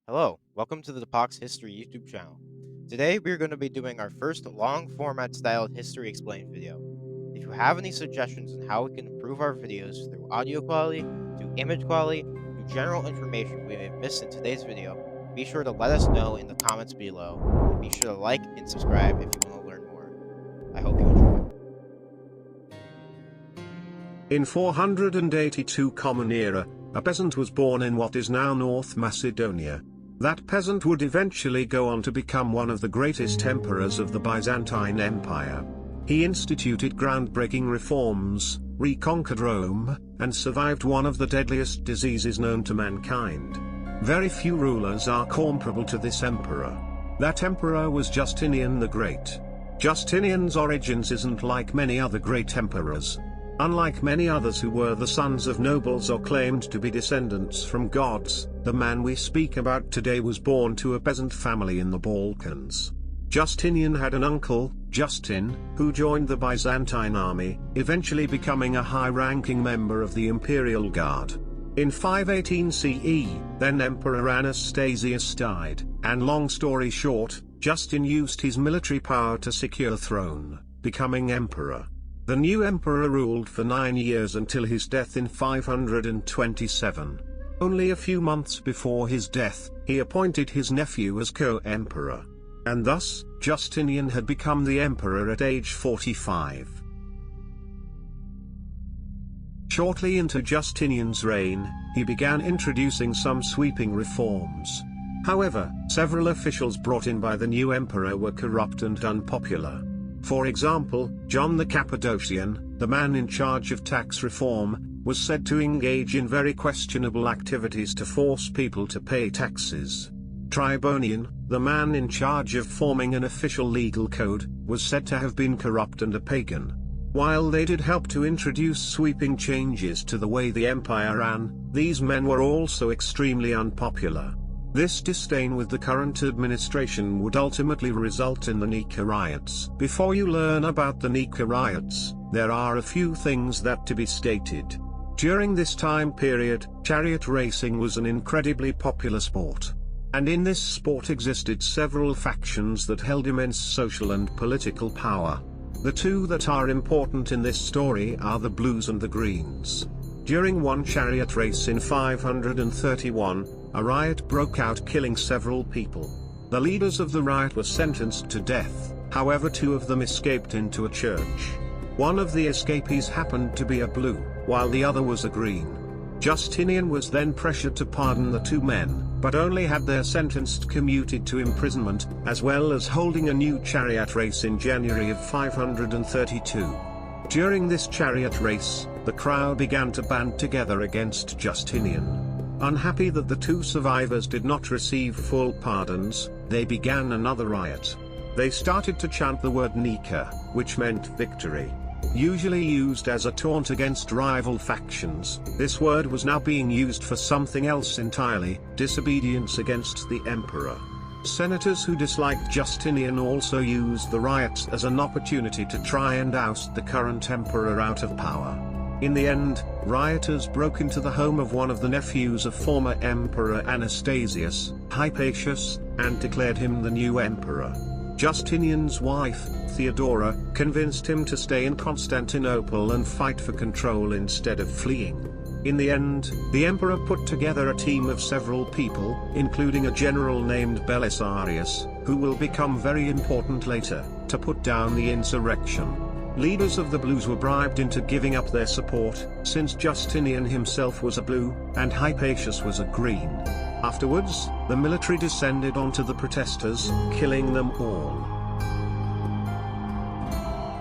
Hello, welcome to the Pox History YouTube channel. Today we're going to be doing our first long format styled history explained video. If you have any suggestions on how we can improve our videos through audio quality, to image quality, to general information we may have missed in today's video, be sure to let us know in the comments below, and be sure to like and subscribe if you want to learn more. I hope you enjoy. In 482 Common Era, a peasant was born in what is now North Macedonia. That peasant would eventually go on to become one of the greatest emperors of the Byzantine Empire. He instituted groundbreaking reforms, reconquered Rome, and survived one of the deadliest diseases known to mankind. Very few rulers are comparable to this emperor. That emperor was Justinian the Great. Justinian's origins isn't like many other great emperors. Unlike many others who were the sons of nobles or claimed to be descendants from gods, the man we speak about today was born to a peasant family in the Balkans. Justinian had an uncle, Justin, who joined the Byzantine army, eventually becoming a high-ranking member of the imperial guard. In 518 CE, then Emperor Anastasius died, and long story short, Justin used his military power to secure the throne, becoming emperor. The new emperor ruled for 9 years until his death in 527. Only a few months before his death, he appointed his nephew as co-emperor. And thus, Justinian had become the emperor at age 45. Shortly into Justinian's reign, he began introducing some sweeping reforms. However, several officials brought in by the new emperor were corrupt and unpopular. For example, John the Cappadocian, the man in charge of tax reform, was said to engage in very questionable activities to force people to pay taxes. Tribonian, the man in charge of forming an official legal code, was said to have been corrupt and a pagan. While they did help to introduce sweeping changes to the way the empire ran, these men were also extremely unpopular. This disdain with the current administration would ultimately result in the Nika riots. Before you learn about the Nika riots, there are a few things that to be stated. During this time period, chariot racing was an incredibly popular sport. And in this sport existed several factions that held immense social and political power. The two that are important in this story are the Blues and the Greens. During one chariot race in 531, a riot broke out, killing several people. The leaders of the riot were sentenced to death, however 2 of them escaped into a church. One of the escapees happened to be a blue, while the other was a green. Justinian was then pressured to pardon the 2 men, but only had their sentence commuted to imprisonment, as well as holding a new chariot race in January of 532. During this chariot race, the crowd began to band together against Justinian. Unhappy that the 2 survivors did not receive full pardons, they began another riot. They started to chant the word Nika, which meant victory. Usually used as a taunt against rival factions, this word was now being used for something else entirely: disobedience against the emperor. Senators who disliked Justinian also used the riots as an opportunity to try and oust the current emperor out of power. In the end, rioters broke into the home of one of the nephews of former Emperor Anastasius, Hypatius, and declared him the new emperor. Justinian's wife, Theodora, convinced him to stay in Constantinople and fight for control instead of fleeing. In the end, the emperor put together a team of several people, including a general named Belisarius, who will become very important later, to put down the insurrection. Leaders of the Blues were bribed into giving up their support, since Justinian himself was a blue, and Hypatius was a green. Afterwards, the military descended onto the protesters, killing them all.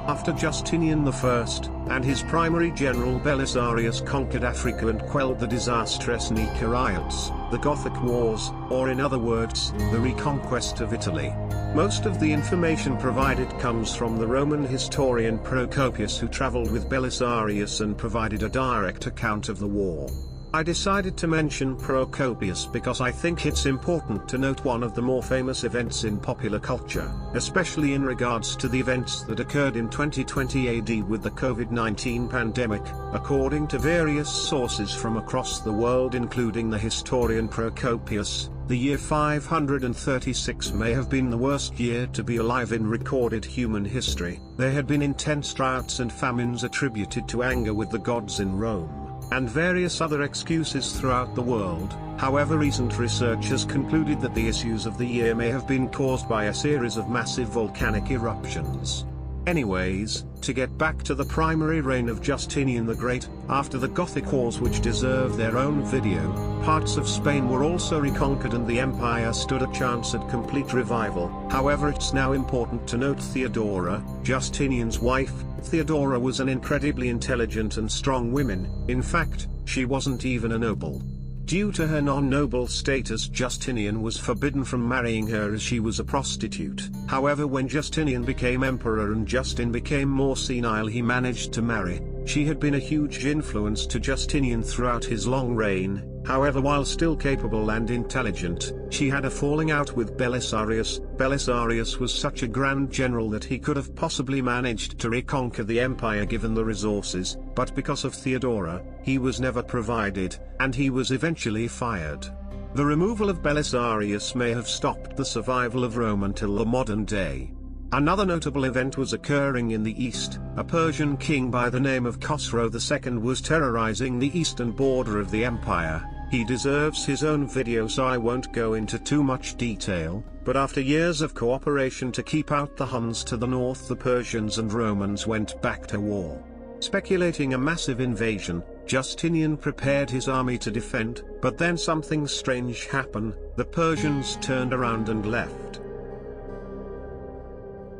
After Justinian I, and his primary general Belisarius conquered Africa and quelled the disastrous Nika riots, the Gothic Wars, or in other words, the reconquest of Italy. Most of the information provided comes from the Roman historian Procopius, who traveled with Belisarius and provided a direct account of the war. I decided to mention Procopius because I think it's important to note one of the more famous events in popular culture, especially in regards to the events that occurred in 2020 AD with the COVID-19 pandemic, according to various sources from across the world including the historian Procopius. The year 536 may have been the worst year to be alive in recorded human history. There had been intense droughts and famines attributed to anger with the gods in Rome, and various other excuses throughout the world. However, recent research has concluded that the issues of the year may have been caused by a series of massive volcanic eruptions. Anyways, to get back to the primary reign of Justinian the Great, after the Gothic Wars, which deserve their own video, parts of Spain were also reconquered and the empire stood a chance at complete revival. However, it's now important to note Theodora, Justinian's wife. Theodora was an incredibly intelligent and strong woman. In fact, she wasn't even a noble. Due to her non-noble status, Justinian was forbidden from marrying her as she was a prostitute. However, when Justinian became emperor and Justin became more senile, he managed to marry. She had been a huge influence to Justinian throughout his long reign. However, while still capable and intelligent, she had a falling out with Belisarius. Belisarius was such a grand general that he could have possibly managed to reconquer the empire given the resources, but because of Theodora, he was never provided, and he was eventually fired. The removal of Belisarius may have stopped the survival of Rome until the modern day. Another notable event was occurring in the east. A Persian king by the name of Khosrow II was terrorizing the eastern border of the empire. He deserves his own video, so I won't go into too much detail, but after years of cooperation to keep out the Huns to the north, the Persians and Romans went back to war. Speculating a massive invasion, Justinian prepared his army to defend, but then something strange happened. The Persians turned around and left.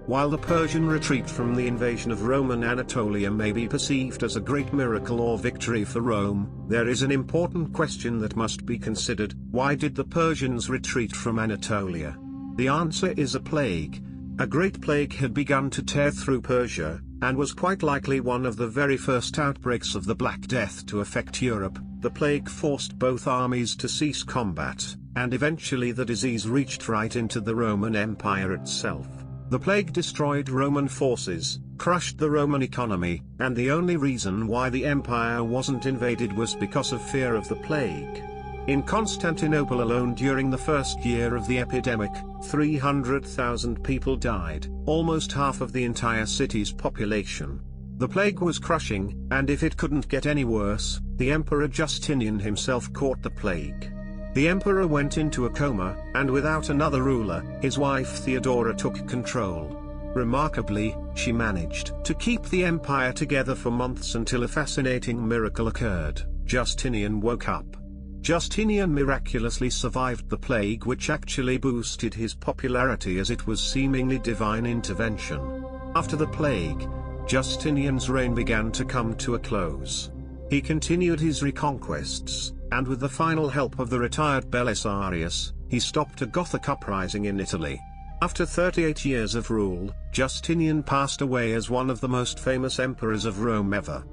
While the Persian retreat from the invasion of Roman Anatolia may be perceived as a great miracle or victory for Rome, there is an important question that must be considered: why did the Persians retreat from Anatolia? The answer is a plague. A great plague had begun to tear through Persia, and was quite likely one of the very first outbreaks of the Black Death to affect Europe. The plague forced both armies to cease combat, and eventually the disease reached right into the Roman Empire itself. The plague destroyed Roman forces, crushed the Roman economy, and the only reason why the empire wasn't invaded was because of fear of the plague. In Constantinople alone during the first year of the epidemic, 300,000 people died, almost half of the entire city's population. The plague was crushing, and if it couldn't get any worse, the Emperor Justinian himself caught the plague. The emperor went into a coma, and without another ruler, his wife Theodora took control. Remarkably, she managed to keep the empire together for months until a fascinating miracle occurred. Justinian woke up. Justinian miraculously survived the plague, which actually boosted his popularity as it was seemingly divine intervention. After the plague, Justinian's reign began to come to a close. He continued his reconquests, and with the final help of the retired Belisarius, he stopped a Gothic uprising in Italy. After 38 years of rule, Justinian passed away as one of the most famous emperors of Rome ever.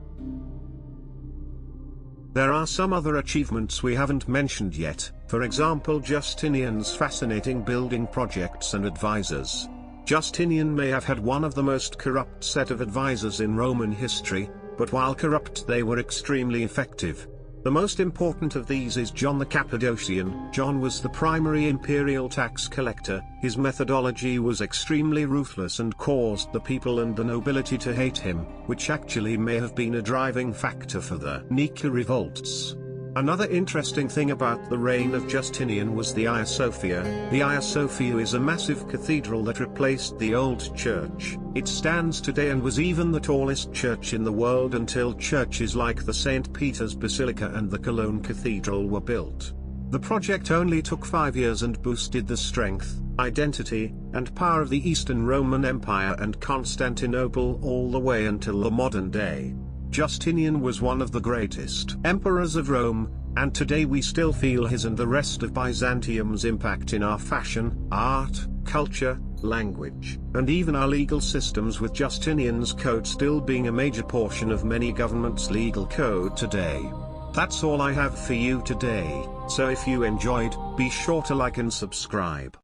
There are some other achievements we haven't mentioned yet, for example Justinian's fascinating building projects and advisors. Justinian may have had one of the most corrupt set of advisors in Roman history, but while corrupt they were extremely effective. The most important of these is John the Cappadocian. John was the primary imperial tax collector. His methodology was extremely ruthless and caused the people and the nobility to hate him, which actually may have been a driving factor for the Nika revolts. Another interesting thing about the reign of Justinian was the Hagia Sophia. The Hagia Sophia is a massive cathedral that replaced the old church. It stands today and was even the tallest church in the world until churches like the St. Peter's Basilica and the Cologne Cathedral were built. The project only took 5 years and boosted the strength, identity, and power of the Eastern Roman Empire and Constantinople all the way until the modern day. Justinian was one of the greatest emperors of Rome, and today we still feel his and the rest of Byzantium's impact in our fashion, art, culture, language, and even our legal systems, with Justinian's code still being a major portion of many governments' legal code today. That's all I have for you today, so if you enjoyed, be sure to like and subscribe.